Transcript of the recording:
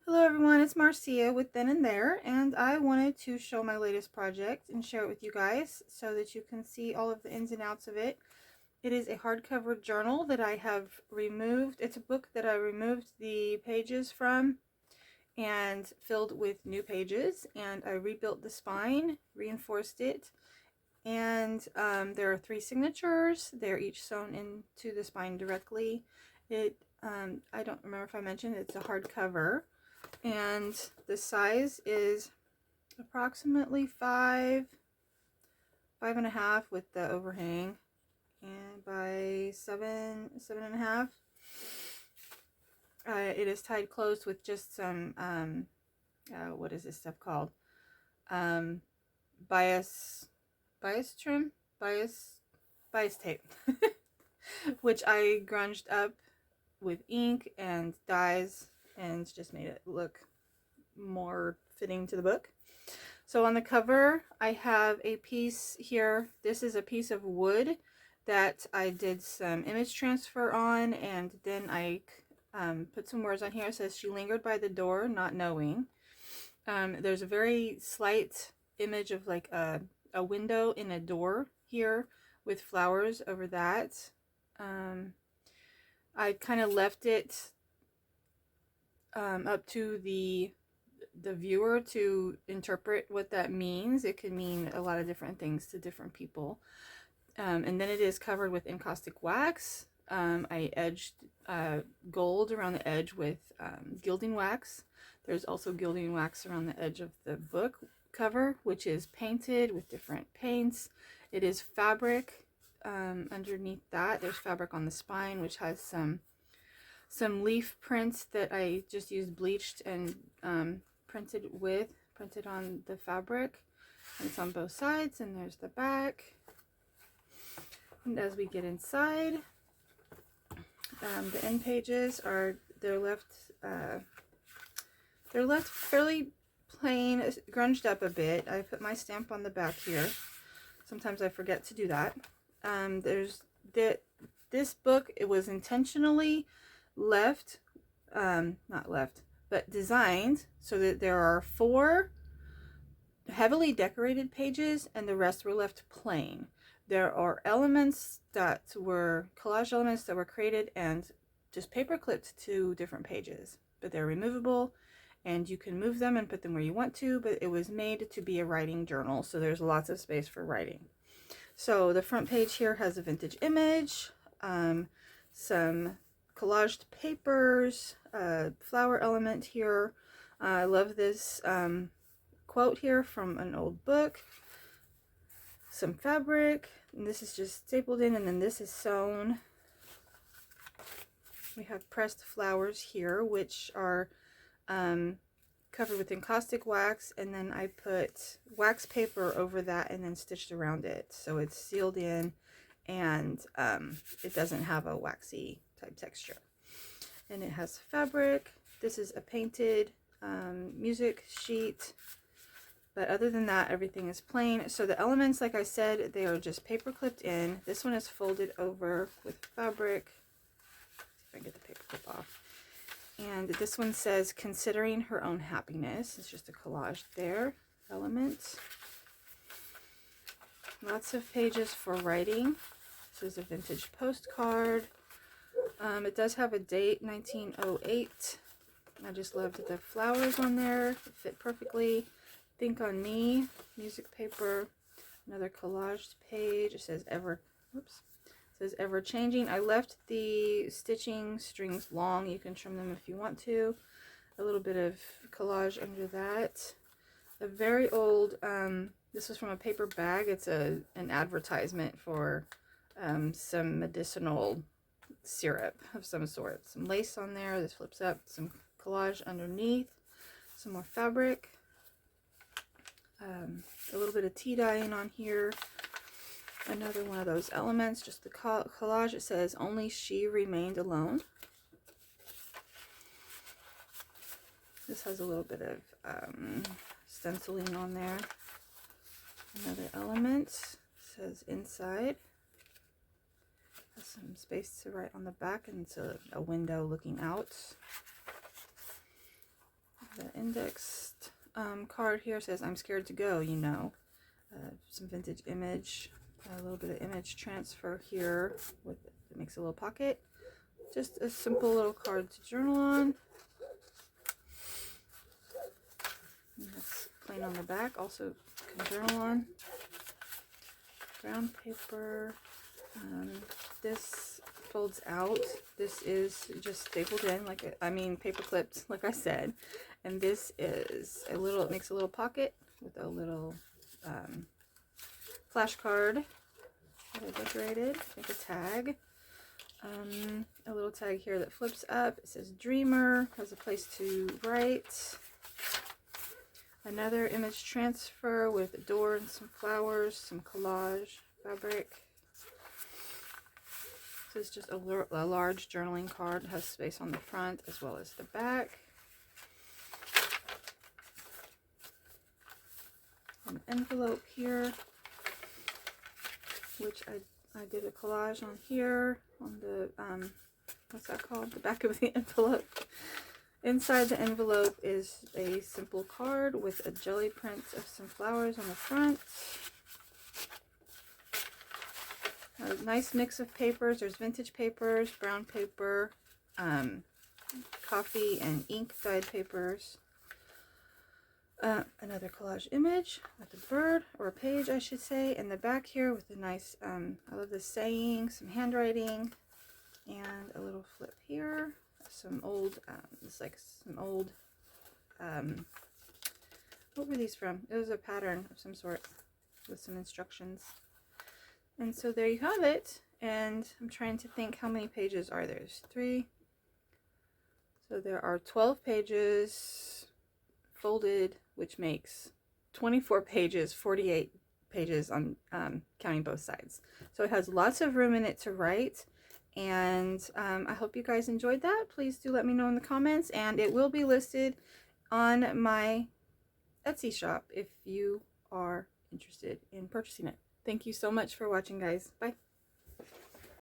Hello everyone, it's Marcia with Then and There, and I wanted to show my latest project and share it with you guys so that you can see all of the ins and outs of it. It is a hardcover journal that I have removed. It's a book that I removed the pages from and filled with new pages, and I rebuilt the spine, reinforced it, and there are 3 signatures. They're each sewn into the spine directly. I don't remember if I mentioned it's a hardcover, and the size is approximately 5.5 with the overhang, and by 7.5. It is tied closed with just some what is this stuff called? Um, bias trim, bias tape, which I grunged up with ink and dyes and just made it look more fitting to the book. So on the cover, I have a piece here. This is a piece of wood that I did some image transfer on, and then I put some words on here. It says, "She lingered by the door, not knowing." There's a very slight image of like a window in a door here with flowers over that. I kind of left it up to the viewer to interpret what that means. It could mean a lot of different things to different people. And then it is covered with encaustic wax. I edged gold around the edge with gilding wax. There's also gilding wax around the edge of the book cover, which is painted with different paints. It is fabric. Underneath that, there's fabric on the spine, which has some leaf prints that I just used bleached and printed on the fabric. And it's on both sides, and there's the back. And as we get inside, the end pages they're left fairly plain, grunged up a bit. I put my stamp on the back here. Sometimes I forget to do that. This book, it was intentionally left, not left, but designed so that there are 4 heavily decorated pages and the rest were left plain. There are elements that were collage elements that were created and just paper clipped to different pages, but they're removable and you can move them and put them where you want to, but it was made to be a writing journal, so there's lots of space for writing. So the front page here has a vintage image, some collaged papers, flower element here. I love this quote here from an old book, some fabric, and this is just stapled in, and then this is sewn. We have pressed flowers here, which are covered with encaustic wax, and then I put wax paper over that and then stitched around it, so it's sealed in and it doesn't have a waxy type texture. And it has fabric. This is a painted music sheet, but other than that, everything is plain. So the elements, like I said, they are just paper clipped in. This one is folded over with fabric. Let's see if I can get the paper clip off. And this one says, "Considering her own happiness." It's just a collage there. Element. Lots of pages for writing. This is a vintage postcard. It does have a date, 1908. I just loved the flowers on there. It fit perfectly. Think on Me, music paper. Another collaged page. It says ever changing. I left the stitching strings long. You can trim them if you want to. A little bit of collage under that. A very old, this was from a paper bag. It's an advertisement for some medicinal syrup of some sort. Some lace on there. This flips up. Some collage underneath. Some more fabric. A little bit of tea dyeing on here. Another one of those elements, just the collage. It says, "Only she remained alone." This has a little bit of stenciling on there. Another element says "Inside." Has some space to write on the back, and it's a window looking out. The indexed card here says, I'm scared to go, you know. Some vintage image, a little bit of image transfer here with it makes a little pocket. Just a simple little card to journal on. And that's plain on the back, also can journal on. Brown paper. This folds out. This is just stapled in, like paper clipped, like I said. And this is a little, it makes a little pocket with a little flashcard that I decorated, like a tag. A little tag here that flips up. It says Dreamer, has a place to write. Another image transfer with a door and some flowers, some collage fabric. This is just a large journaling card. It has space on the front as well as the back. An envelope here, which I did a collage on here on the what's that called? The back of the envelope. Inside the envelope is a simple card with a jelly print of some flowers on the front. A nice mix of papers. There's vintage papers, brown paper, coffee and ink dyed papers. Another collage image with a bird, or a page I should say, in the back here with a nice, I love this saying, some handwriting, and a little flip here. Some old, it's like some old, what were these from? It was a pattern of some sort with some instructions. And so there you have it. And I'm trying to think how many pages are there. There's 3. So there are 12 pages folded, which makes 24 pages, 48 pages on counting both sides. So it has lots of room in it to write. And I hope you guys enjoyed that. Please do let me know in the comments. And it will be listed on my Etsy shop if you are interested in purchasing it. Thank you so much for watching, guys. Bye.